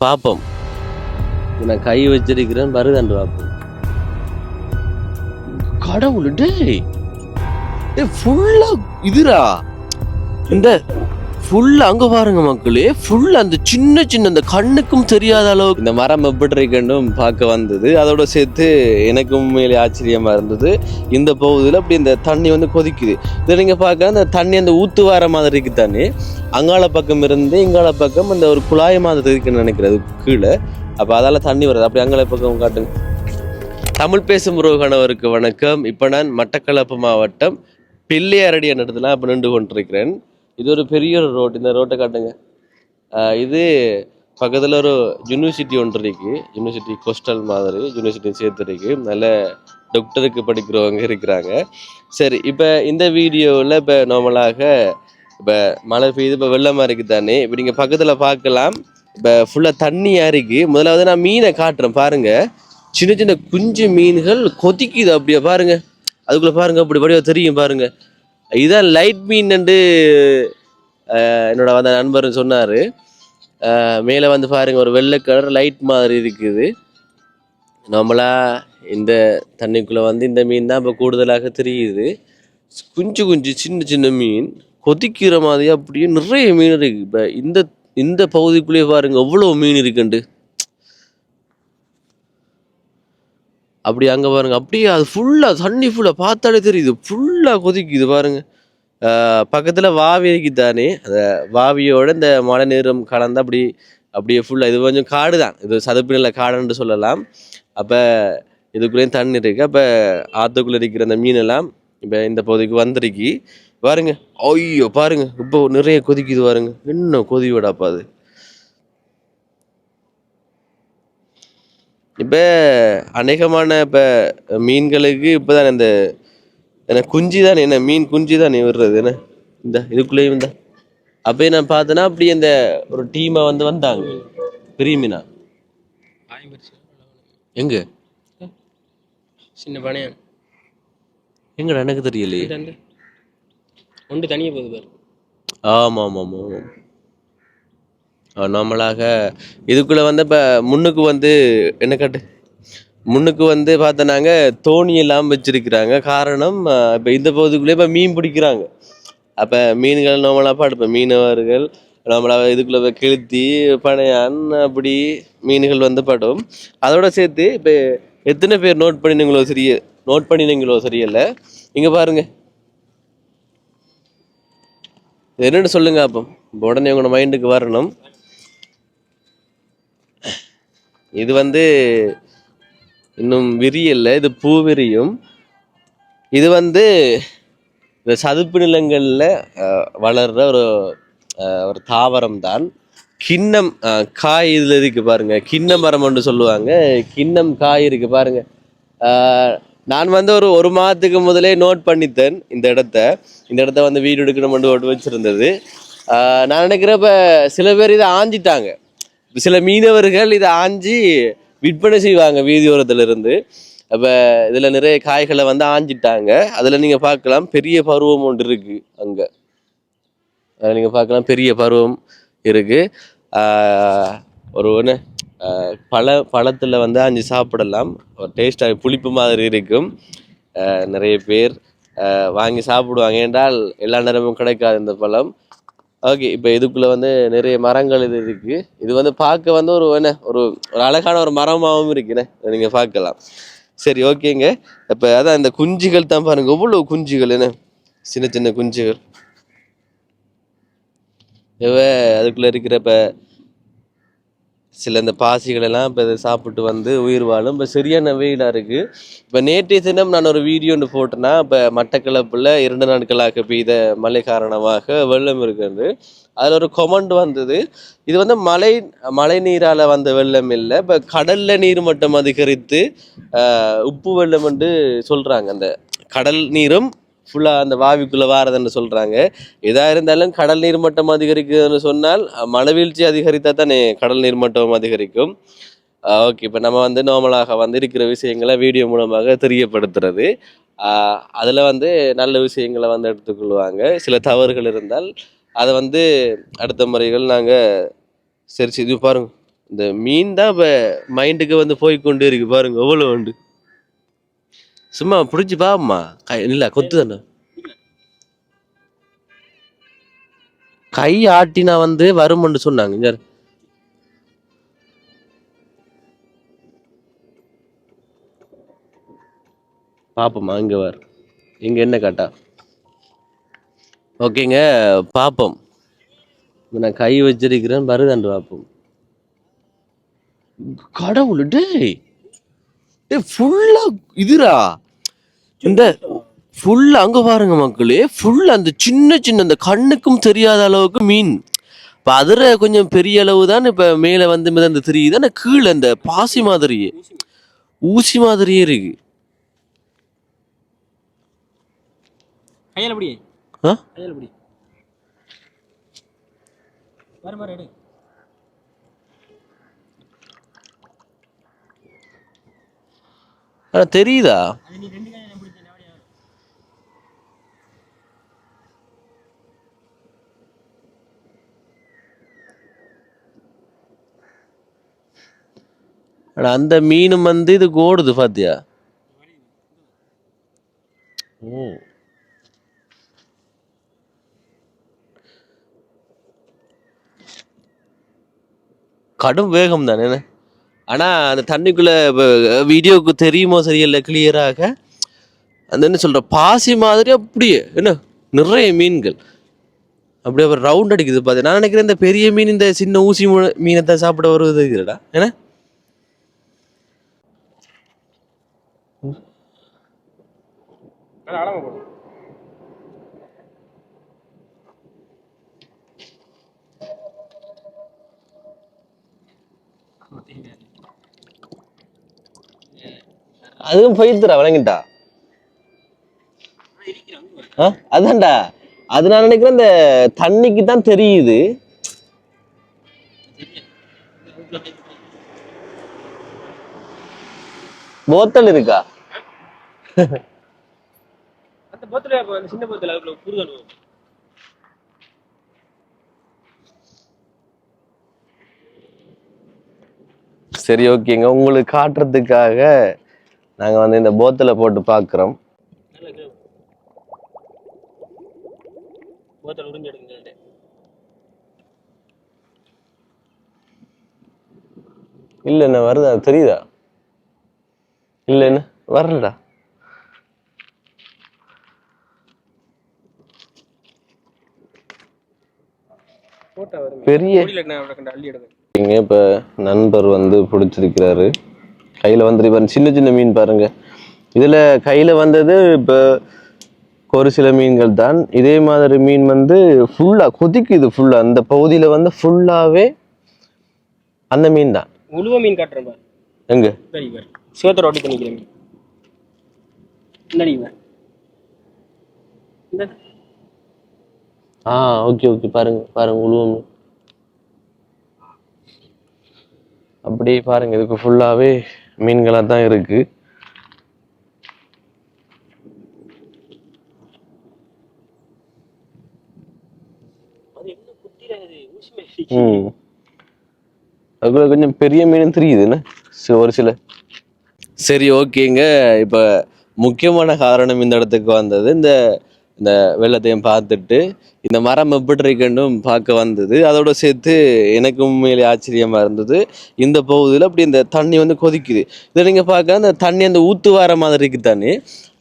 பாப்போம். நான் கை வச்சிருக்கிறேன் வருதாண்டு பாப்போம். கடவுள் டேய் ஃபுல்லா இதுரா இந்த ஃபுல்லா அங்க பாருங்க மக்களே, ஃபுல்லா அந்த சின்ன சின்ன அந்த கண்ணுக்கும் தெரியாத அளவுக்கு இந்த மரம் எப்படி இருக்கணும் பார்க்க வந்தது. அதோட சேர்த்து எனக்கும் உண்மையிலே ஆச்சரியமா இருந்தது. இந்த பகுதியில் அப்படி இந்த தண்ணி வந்து கொதிக்குது. இதை நீங்க பார்க்க அந்த தண்ணி அந்த ஊத்து வர மாதிரி இருக்கு தண்ணி. அங்கால பக்கம் இருந்து இங்கால பக்கம் அந்த ஒரு குழாய் மாதிரி இருக்குன்னு நினைக்கிறது கீழே. அப்ப அதால தண்ணி வருது. அப்படி அங்கால பக்கம் காட்டுங்க. தமிழ் பேசும் உறவுகானவருக்கு வணக்கம். இப்போ நான் மட்டக்களப்பு மாவட்டம் பிள்ளையாரடி என்ற இடத்துல அப்போ நின்று கொண்டிருக்கிறேன். இது ஒரு பெரிய ஒரு ரோடு. இந்த ரோட்டை காட்டுங்க. இது பக்கத்தில் ஒரு யூனிவர்சிட்டி ஒன்று இருக்கு. யூனிவர்சிட்டி கோஸ்டல் மாதிரி யூனிவர்சிட்டி சேர்த்து இருக்கு. நல்ல டாக்டருக்கு படிக்கிறவங்க இருக்கிறாங்க. சரி, இப்போ இந்த வீடியோவில் இப்போ நார்மலாக இப்போ மழை பெய்யுது, இப்போ வெள்ளமாக இருக்குது தானே. இப்போ நீங்கள் பக்கத்தில் பார்க்கலாம். இப்போ ஃபுல்லாக தண்ணியாக இருக்குது. முதலாவது நான் மீனை காட்டுறேன் பாருங்க. சின்ன சின்ன குஞ்சு மீன்கள் கொதிக்குது அப்படியே பாருங்க. அதுக்குள்ள பாருங்க அப்படி வடிவா தெரியும் பாருங்க. இதுதான் லைட் மீன் என்று என்னோட அந்த நண்பர் சொன்னாரு. மேலே வந்து பாருங்க ஒரு வெள்ளை கலர் லைட் மாதிரி இருக்குது. நம்மளா இந்த தண்ணிக்குள்ள வந்து இந்த மீன் தான் இப்போ கூடுதலாக தெரியுது. குஞ்சு குஞ்சு சின்ன சின்ன மீன் கொதிக்கிற மாதிரி அப்படியே நிறைய மீன் இருக்கு. இப்போ இந்த பகுதிக்குள்ளேயே பாருங்க எவ்வளோ மீன் இருக்குண்டு. அப்படி அங்கே பாருங்க அப்படியே அது ஃபுல்லாக தண்ணி ஃபுல்லாக பார்த்தாலே தெரியுது. ஃபுல்லாக கொதிக்குது பாருங்க. பக்கத்தில் வாவி இருக்குதானே, அந்த வாவியோட இந்த மழை நீரும் கலந்து அப்படியே ஃபுல்லாக இது கொஞ்சம் காடு தான். இது சதுப்பு நில காடுன்னு சொல்லலாம். அப்போ இதுக்குள்ளேயும் தண்ணி இருக்கு. அப்போ ஆற்றுக்குள்ளே இருக்கிற அந்த மீனெல்லாம் இப்போ இந்த பகுதிக்கு வந்துருக்கு பாருங்க. ஐயோ பாருங்க இப்போ நிறைய கொதிக்குது பாருங்க. இன்னும் கொதி விடாப்பா அது. இப்போ அநேகமான இப்போ மீன்களுக்கு இப்போ தான் இந்த என்ன குஞ்சு தானே, என்ன மீன் குஞ்சு தானே விடுறது என்ன இந்த இதுக்குள்ளேயும் இந்த அப்பயே நான் பார்த்தேன்னா அப்படி இந்த ஒரு டீமை வந்தாங்க பெரிய மீனா. எங்க சின்ன பணையம் எங்கடா எனக்கு தெரியலையே. ஒன்று தனியாக போகுது பாரு. ஆமாம் ஆமாம் ஆமாம். நார்மலாக இதுக்குள்ளே வந்து இப்போ முன்னுக்கு வந்து என்ன காட்டு முன்னுக்கு வந்து பார்த்தோன்னாங்க தோணி எல்லாம் வச்சிருக்கிறாங்க. காரணம் இப்போ இந்த பகுதிக்குள்ளே இப்போ மீன் பிடிக்கிறாங்க. அப்போ மீன்கள் நார்மலாக பாடுப்பேன் மீனவர்கள் நார்மலாக இதுக்குள்ளே போய் கிழுத்தி பனையான் அப்படி மீன்கள் வந்து படும். அதோட சேர்த்து இப்போ எத்தனை பேர் நோட் பண்ணினீங்களோ சரியல்ல. இங்கே பாருங்க என்னென்னு சொல்லுங்க. அப்போ உடனே உங்களோட மைண்டுக்கு வரணும். இது வந்து இன்னும் விரியல்ல, இது பூ விரியும். இது வந்து இந்த சதுப்பு நிலங்களில் வளர்ற ஒரு தாவரம் தான். கிண்ணம் காய் இதில் இருக்கு பாருங்க. கிண்ண மரம் ஒன்று சொல்லுவாங்க. கிண்ணம் காய் இருக்கு பாருங்க. நான் வந்து ஒரு மாதத்துக்கு முதலே நோட் பண்ணித்தேன் இந்த இடத்த வந்து வீடு எடுக்கணும்னு ஓட்டு வச்சிருந்தது. நான் நினைக்கிறப்ப சில பேர் இதை ஆஞ்சிட்டாங்க. சில மீனவர்கள் இதை ஆஞ்சி விற்பனை செய்வாங்க வீதியோரத்துல இருந்து. அப்போ இதில் நிறைய காய்களை வந்து ஆஞ்சிட்டாங்க. அதில் நீங்கள் பார்க்கலாம் பெரிய பருவம் ஒன்று இருக்கு. அங்கே அதில் நீங்கள் பார்க்கலாம் பெரிய பருவம் இருக்கு. ஒரு ஒன்று பழத்தில் வந்து ஆஞ்சி சாப்பிடலாம். ஒரு டேஸ்டாக புளிப்பு மாதிரி இருக்கும். நிறைய பேர் வாங்கி சாப்பிடுவாங்க. என்றால் எல்லா நேரமும் கிடைக்காது இந்த பழம். ஓகே, இப்போ இதுக்குள்ளே வந்து நிறைய மரங்கள் இது இருக்குது. இது வந்து பார்க்க வந்து ஒரு அழகான ஒரு மரமாகவும் இருக்குண்ணே, நீங்கள் பார்க்கலாம். சரி ஓகேங்க. இப்போ அதான் இந்த குஞ்சுகள் தான் பாருங்க. எவ்வளோ குஞ்சுகள் என்ன சின்ன சின்ன குஞ்சுகள். அதுக்குள்ளே இருக்கிறப்ப சில இந்த பாசிகள் எல்லாம் இப்போ இதை சாப்பிட்டு வந்து உயிர் வாழும். இப்போ சரியான வெயிலாக இருக்குது. இப்போ நேற்றைய தினம் நான் ஒரு வீடியோ ஒன்று போட்டேன்னா, இப்போ மட்டக்களப்பில் 2 நாட்களாக பெய்த மழை காரணமாக வெள்ளம் இருக்குது. அதில் ஒரு கமெண்ட் வந்தது, இது வந்து மழை நீரால் வந்த வெள்ளம் இல்லை, இப்போ கடலில் நீர் மட்டம் அதிகரித்து உப்பு வெள்ளம் என்று சொல்கிறாங்க. அந்த கடல் நீரும் ஃபுல்லாக அந்த வாவிக்குள்ளே வாரதுன்னு சொல்கிறாங்க. எதாக இருந்தாலும் கடல் நீர் மட்டம் அதிகரிக்குதுன்னு சொன்னால் மழை வீழ்ச்சி அதிகரித்தா தானே கடல் நீர் மட்டம் அதிகரிக்கும். ஓகே, இப்போ நம்ம வந்து நார்மலாக வந்து இருக்கிற விஷயங்களை வீடியோ மூலமாக தெரியப்படுத்துறது. அதில் வந்து நல்ல விஷயங்களை வந்து எடுத்துக்கொள்வாங்க. சில தவறுகள் இருந்தால் அதை வந்து அடுத்த முறைகள் நாங்கள் சரி இது பாருங்க இந்த மீன் தான் இப்போ மைண்டுக்கு வந்து போய் கொண்டு இருக்கு பாருங்க எவ்வளோ உண்டு. சும்மா பிடிச்சி பாப்போம்மா. இல்லை கொத்து தானே கை ஆட்டினா வந்து வரும்னு சொன்னாங்க இங்க. பாப்போம்மா இங்க வர இங்க என்ன காட்டா. ஓகேங்க பாப்போம். நான் கை வச்சிருக்கிறேன் வருதாண்டு பார்ப்போம். கடவுள் டேய் டேய் ஃபுல்லா இதுரா இந்த ஃபுல்லா அங்க பாருங்க மக்களே, ஃபுல்லா அந்த சின்ன சின்ன அந்த கண்ணுக்கும் தெரியாத அளவுக்கு மீன். இப்போ அதில் கொஞ்சம் பெரிய அளவு தான் இப்போ மேலே வந்து மிதந்து தெரியுது. ஆனால் கீழே அந்த பாசி மாதிரியே ஊசி மாதிரியே இருக்கு. கையால பிடி. ஆ கையால பிடி. பாரு எடு. ஆனால் தெரியுதா? அது நீ ரெண்டு கையால பிடிச்ச நாடியா. ஆனால் அந்த மீனும் வந்து இது ஓடுது பாத்தியா? ஓ கடும் வேகம் தானே. ஆனால் அந்த தண்ணிக்குள்ளே வீடியோவுக்கு தெரியுமோ சரியில்லை கிளியராக. அந்த என்ன சொல்கிற பாசி மாதிரி அப்படியே என்ன நிறைய மீன்கள் அப்படியே ஒரு ரவுண்ட் அடிக்குது பார்த்து. நான் நினைக்கிறேன் இந்த பெரிய மீன் இந்த சின்ன ஊசி மீனை தான் சாப்பிட வருவது இல்லைடா ஏன்னா. அளவு போடு. அதுவும் போயிடுறா விளங்கிட்டா. அதான்டா அது நான் நினைக்கிறேன் இந்த தண்ணிக்கு தான் தெரியுது. போத்தல் இருக்கா? அந்த போத்துல அந்த சின்ன போத்துல அதுக்குள்ள புரிதல். சரி ஓகேங்க, உங்களுக்கு காட்டுறதுக்காக நாங்க வந்து இந்த போத்தலை போட்டு பாக்குறோம். போத்தல் உறிஞ்சு எடுங்க. இல்ல என்ன வருதா தெரியுதா? இல்ல என்ன வரலடா. பெரிய இப்ப நண்பர் வந்து பிடிச்சிருக்கிறாரு. கையில வந்து சின்ன சின்ன மீன் பாருங்க. இதுல கையில வந்தது இப்ப ஒரு சில மீன்கள் தான். இதே மாதிரி மீன் வந்து ஃபுல்லா கொதிக்குது. ஃபுல்லா அந்த பகுதியில வந்து ஃபுல்லாவே அந்த மீன் தான். உழுவ மீன் காட்டுறேன் பாரு. எங்க சேத்தோட ஒட்டி பண்ணிக்கிற மீன் இந்த ஓகே ஓகே பாருங்க பாருங்க உழுவ மீன் அப்படியே பாருங்க. இதுக்கு ஃபுல்லாவே மீன்களா தான் இருக்கு. அதுக்குள்ள கொஞ்சம் பெரிய மீன் தெரியுதுன்னு ஒரு சில. சரி ஓகேங்க, இப்ப முக்கியமான காரணம் இந்த இடத்துக்கு வந்தது இந்த இந்த வெள்ளத்தையும் பார்த்துட்டு இந்த மரம் எப்படி இருக்குன்னும் பார்க்க வந்தது. அதோட சேர்த்து எனக்கு உண்மையிலே ஆச்சரியமா இருந்தது. இந்த பகுதியில் அப்படி இந்த தண்ணி வந்து கொதிக்குது. இதை நீங்க பார்க்க அந்த தண்ணி அந்த ஊத்து வர மாதிரி இருக்கு தானே.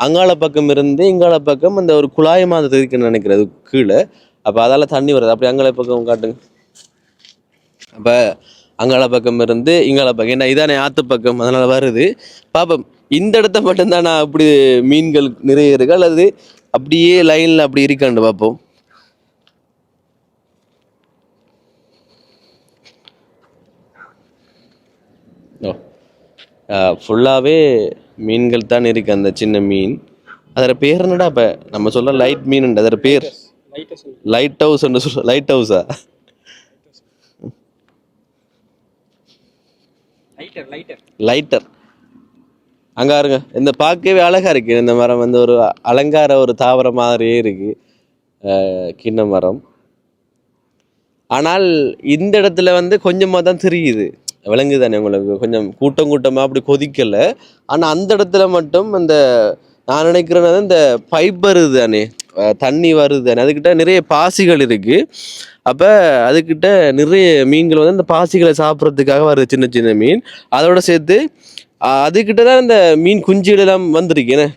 அங்காள பக்கம் இருந்து இங்காள பக்கம் அந்த ஒரு குழாய் மாதிரி இருக்குன்னு நினைக்கிறது கீழே. அப்ப அதால தண்ணி வருது. அப்படி அங்காள பக்கம் காட்டுங்க. அப்ப அங்காள பக்கம் இருந்து இங்காள பக்கம் என்ன இதானே ஆத்து பக்கம், அதனால வருது. பாப்போம் இந்த இடத்த மட்டும்தான் நான் அப்படி மீன்கள் நிறைய இருக்கு அல்லது அப்படியே லைன்ல அப்படி இருக்காண்டு பார்ப்போம். ஃபுல்லாவே மீன்கள் தான் இருக்கு. அந்த சின்ன மீன் அதோட பேர் என்னடா? இப்ப நம்ம சொல்ல லைட் மீன், அதோட பேர் லைட் ஹவுஸ். லைட் ஹவுஸா? லைட்டர். அங்க பாருங்க, இந்த பார்க்கவே அழகா இருக்கு. இந்த மரம் வந்து ஒரு அலங்கார ஒரு தாவரம் மாதிரியே இருக்கு, கிண்ண மரம். ஆனால் இந்த இடத்துல வந்து கொஞ்சமா தான் தெரியுது. விலங்கு தானே உங்களுக்கு கொஞ்சம் கூட்டம் கூட்டமாக அப்படி கொதிக்கலை. ஆனால் அந்த இடத்துல மட்டும் அந்த நான் நினைக்கிறேன்னா இந்த பைப் வருது தானே, தண்ணி வருது தானே, அதுக்கிட்ட நிறைய பாசிகள் இருக்குது. அப்போ அதுக்கிட்ட நிறைய மீன்கள் வந்து அந்த பாசிகளை சாப்பிட்றதுக்காக வருது, சின்ன சின்ன மீன். அதோட சேர்த்து அதுக்கிட்ட தான் இந்த மீன் குஞ்சுகள் எல்லாம் வந்திருக்கு. ஏன்னா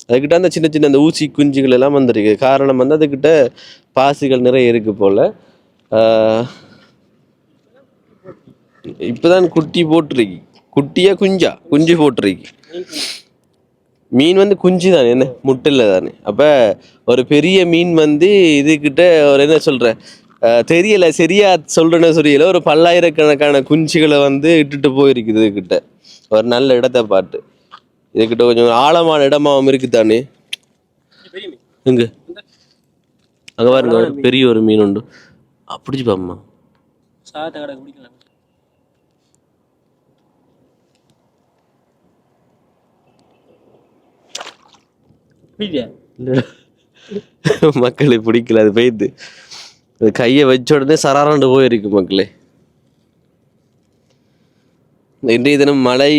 அதுக்கிட்ட அந்த சின்ன சின்ன அந்த ஊசி குஞ்சுகள் எல்லாம் வந்திருக்கு. காரணம் வந்து அதுக்கிட்ட பாசிகள் நிறைய இருக்கு போல். இப்போதான் குட்டி போட்டிருக்கு. குட்டியா குஞ்சா? குஞ்சு போட்டிருக்கு. மீன் வந்து குஞ்சு தானே, என்ன முட்டில் தானே. அப்போ ஒரு பெரிய மீன் வந்து இதுக்கிட்ட ஒரு என்ன சொல்கிற தெரியல, சரியா சொல்கிறேன்னு தெரியல, ஒரு பல்லாயிரக்கணக்கான குஞ்சுகளை வந்து இட்டுட்டு போயிருக்குது இதுக்கிட்ட. ஒரு நல்ல இடத்த பார்த்து இதுக்கிட்ட கொஞ்சம் ஆழமான இடமாவும் இருக்குதானே. எங்க அங்கே பாருங்க, ஒரு பெரிய ஒரு மீன் உண்டு. அப்படிச்சு பாம்மா சாதத்தை கடை குடிக்கலாம். மக்களே பிடிக்கல, அது போயிடுது. அது கையை வச்ச உடனே சராரண்டு போயிருக்கு மக்களே. இன்றைய தினம் மழை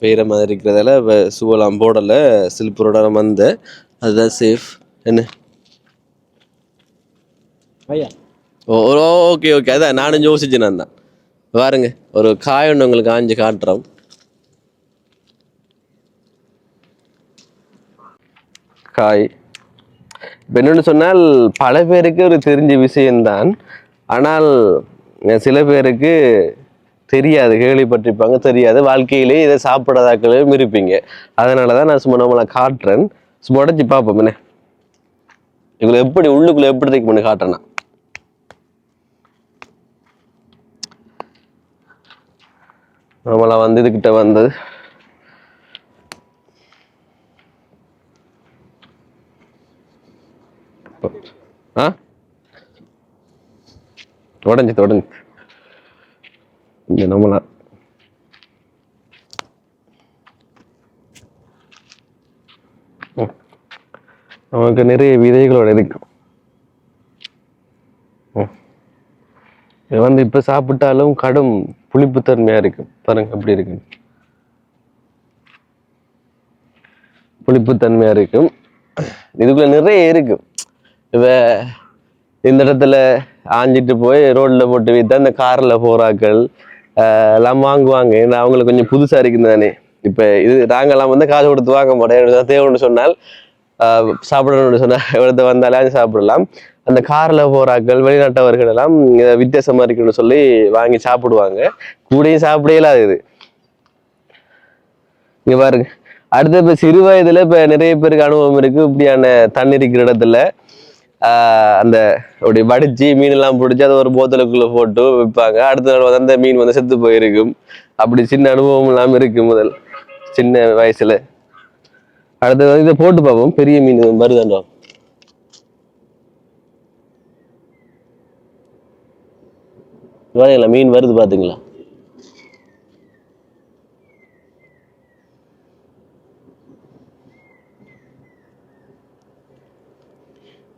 பெய்கிற மாதிரி இருக்கிறதால சூவலாம் போடலை, சில்பரோட வந்த அதுதான் சேஃப். என்ன ஓகே ஓகே, அதான் நானும் யோசிச்சேன். நான் தான் பாருங்க, ஒரு காய் ஒன்று உங்களுக்கு காஞ்சி காட்டுறோம். காய் இப்போ என்னென்னு சொன்னால் பல பேருக்கு ஒரு தெரிஞ்ச விஷயம்தான், ஆனால் சில பேருக்கு தெரியாது, கேள்விப்பட்டிருப்பாங்க, தெரியாது, வாழ்க்கையிலே இதை சாப்பிடாதாக்களும் இருப்பீங்க. அதனால தான் நான் சும்மா நம்மளை காட்டுறேன். சும்மா உடச்சி பார்ப்போம் என்ன இவங்களை எப்படி உள்ளுக்குள்ளே எப்படி இருக்கு பண்ணி காட்டுறேன்னா. நம்மளா வந்து இதுகிட்ட வந்தது உடஞ்சி இங்க நம்மளா நமக்கு நிறைய விதைகளோட இருக்கும். இது வந்து இப்ப சாப்பிட்டாலும் கடும் புளிப்புத்தன்மையா இருக்கும். பாருங்க எப்படி இருக்கு, புளிப்புத்தன்மையா இருக்கும். இதுக்குள்ள நிறைய இருக்கும். இப்ப இந்த இடத்துல ஆஞ்சிட்டு போய் ரோட்ல போட்டு வித்தா இந்த கார்ல போறாக்கள் எல்லாம் வாங்குவாங்க. ஏன்னா அவங்களுக்கு கொஞ்சம் புதுசா இருக்குது தானே. இப்ப இது நாங்கெல்லாம் வந்து காசு கொடுத்து வாங்க மாட்டோம். தேவைன்னு சொன்னால் சாப்பிடணும்னு சொன்னா இடத்த வந்தாலே சாப்பிடலாம். அந்த கார்ல போறாக்கள் வெளிநாட்டவர்கள் எல்லாம் வித்தியாசமா இருக்குன்னு சொல்லி வாங்கி சாப்பிடுவாங்க. கூடையும் சாப்பிடே இல்லாது. இங்க பாருங்க, அடுத்த இப்ப சிறு வயதுல இப்ப நிறைய பேருக்கு அனுபவம் இருக்கு. இப்படியான தண்ணி இருக்கிற இடத்துல அந்த அப்படி வடிச்சு மீன் எல்லாம் பிடிச்சி அதை ஒரு போத்தலுக்குள்ள போட்டு விற்பாங்க. அடுத்த நாள் வந்து அந்த மீன் வந்து செத்து போயிருக்கும். அப்படி சின்ன அனுபவம் இல்லாம இருக்கு முதல் சின்ன வயசுல. அடுத்தது இதை போட்டு பார்ப்போம், பெரிய மீன் வருதாண்டா. பாத்தீங்களா மீன் வருது, பாத்தீங்களா?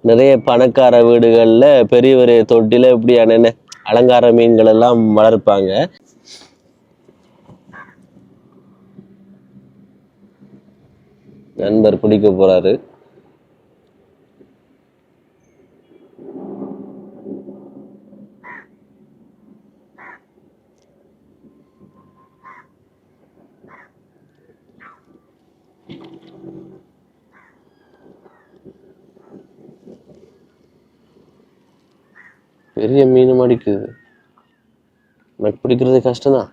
நிறைய பணக்கார வீடுகள்ல பெரிய பெரிய தொட்டில இப்படியான என்ன அலங்கார மீன்கள் எல்லாம் வளர்ப்பாங்க. நண்பர் பிடிக்க போறாரு. பெரிய மீன் அடிக்குது. எனக்கு பிடிக்கிறது கஷ்டம்தான்.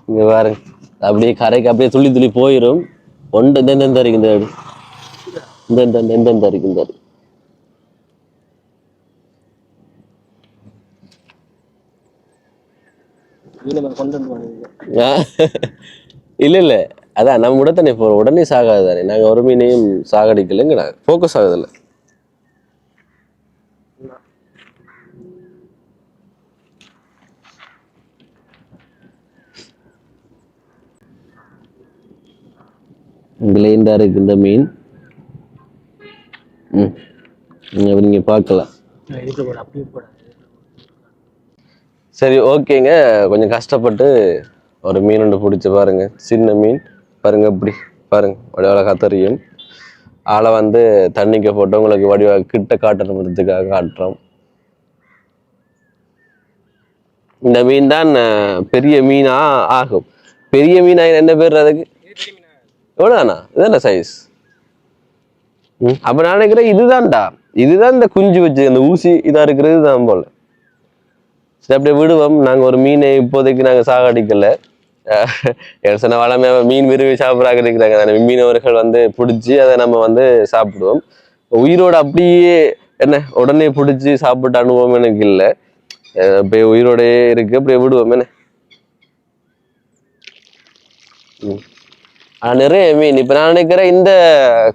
இங்க பாருங்க, அப்படியே கரைக்கு அப்படியே துள்ளி துள்ளி போயிடும். ஒன்று எந்தெந்த இருக்கு இந்த இருக்கு இந்த இல்ல அதான் நம்ம உடனே போறோம், உடனே சாகாது தானே. நாங்க ஒரு மீனையும் சாகடிக்கலைங்க, ஃபோக்கஸ் ஆகுதுல்ல. கிளைண்டா இருக்கு இந்த மீன். நீங்க பார்க்கலாம். அப்படியே போட சரி ஓகேங்க, கொஞ்சம் கஷ்டப்பட்டு ஒரு மீன் ஒன்று பிடிச்சி பாருங்க. சின்ன மீன் பாருங்க, இப்படி பாருங்க வடிவாக தெரியும். ஆளை வந்து தண்ணிக்கு போட்டு உங்களுக்கு வடிவாக கிட்ட காட்டணுன்றதுக்காக காட்டுறோம். இந்த மீன் தான் பெரிய மீனா ஆகும். பெரிய மீனா என்ன பேர் அதுக்கு? எவ்வளோதானா? இதுதான சைஸ்? அப்ப நான் நினைக்கிறேன் இதுதான்டா, இதுதான் இந்த குஞ்சு வச்சு இந்த ஊசி இதா இருக்கிறது தான் போல. சரி அப்படியே விடுவோம். நாங்க ஒரு மீனை இப்போதைக்கு நாங்க சாகடிக்கல. சொன்ன வளமே மீன் விரும்பி சாப்பிட்றாங்க இருக்கிறாங்க. மீனவர்கள் வந்து பிடிச்சி அதை நம்ம வந்து சாப்பிடுவோம். உயிரோட அப்படியே என்ன உடனே பிடிச்சி சாப்பிட்டு அனுபவம் எனக்கு இல்லை. அப்படியே உயிரோடயே இருக்கு, அப்படியே விடுவோம் என்ன. நிறைய மீன் இப்ப நான் நினைக்கிறேன் இந்த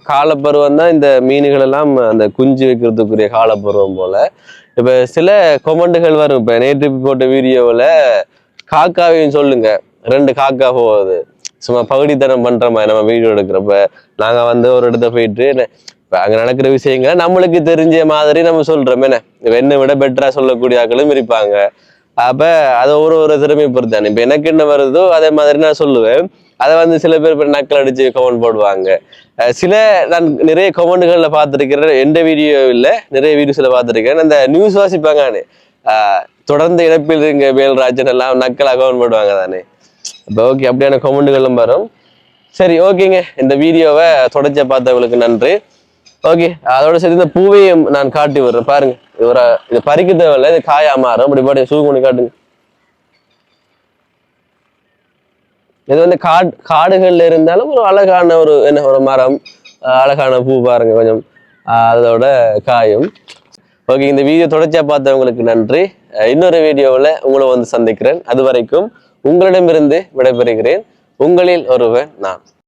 காலப்பருவம் தான் இந்த மீன்கள் எல்லாம் அந்த குஞ்சு வைக்கிறதுக்குரிய காலப்பருவம் போல. இப்ப சில கொமெண்டுகள் வரும். இப்ப நேற்று போட்ட வீடியோவில் காக்காவையும் சொல்லுங்க, 2 காக்கா போகுது சும்மா பகுடித்தனம் பண்ற மாதிரி நம்ம வீடியோ எடுக்கிறப்ப நாங்க வந்து ஒரு இடத்த போயிட்டு இப்ப அங்க நடக்கிற விஷயங்களை நம்மளுக்கு தெரிஞ்ச மாதிரி நம்ம சொல்றோம் என்ன. என்னை விட பெட்டரா சொல்லக்கூடிய ஆக்களும் இருப்பாங்க. அப்ப அதை ஒரு திறமை பொறுத்தானே. இப்ப எனக்கு என்ன வருதோ அதே மாதிரி நான் சொல்லுவேன். அதை வந்து சில பேர் நக்கல் அடிச்சு கமெண்ட் போடுவாங்க. நான் நிறைய கமெண்ட்கள்ல பார்த்துருக்கிறேன். எந்த வீடியோ இல்லை, நிறைய வீடியோஸ்ல பார்த்துருக்கேன். அந்த நியூஸ் வாசிப்பாங்க தொடர்ந்து இழப்பில் இருங்க வேல்ராஜன் எல்லாம் நக்கலா கமெண்ட் போடுவாங்க தானே. இப்போ ஓகே, அப்படியான கமெண்ட்களும் வரும். சரி ஓகேங்க, இந்த வீடியோவை தொடர்ச்சியா பார்த்தவங்களுக்கு நன்றி. ஓகே, அதோட சரி இந்த பூவையும் நான் காட்டி விடுறேன் பாருங்க. இது பறிக்க தேவையில்லை, இது காயா மாறும். அப்படி பாட்டு சூ கொண்டு காட்டுங்க. இது வந்து காடுகள்ல இருந்தாலும் ஒரு அழகான ஒரு மரம், அழகான பூ பாருங்க கொஞ்சம் அதோட காயும். ஓகே, இந்த வீடியோ தொடர்ச்சியா பார்த்தவங்களுக்கு நன்றி. இன்னொரு வீடியோவில் உங்களை வந்து சந்திக்கிறேன். அது வரைக்கும் உங்களிடமிருந்து விடைபெறுகிறேன். உங்களில் ஒருவன் நான்.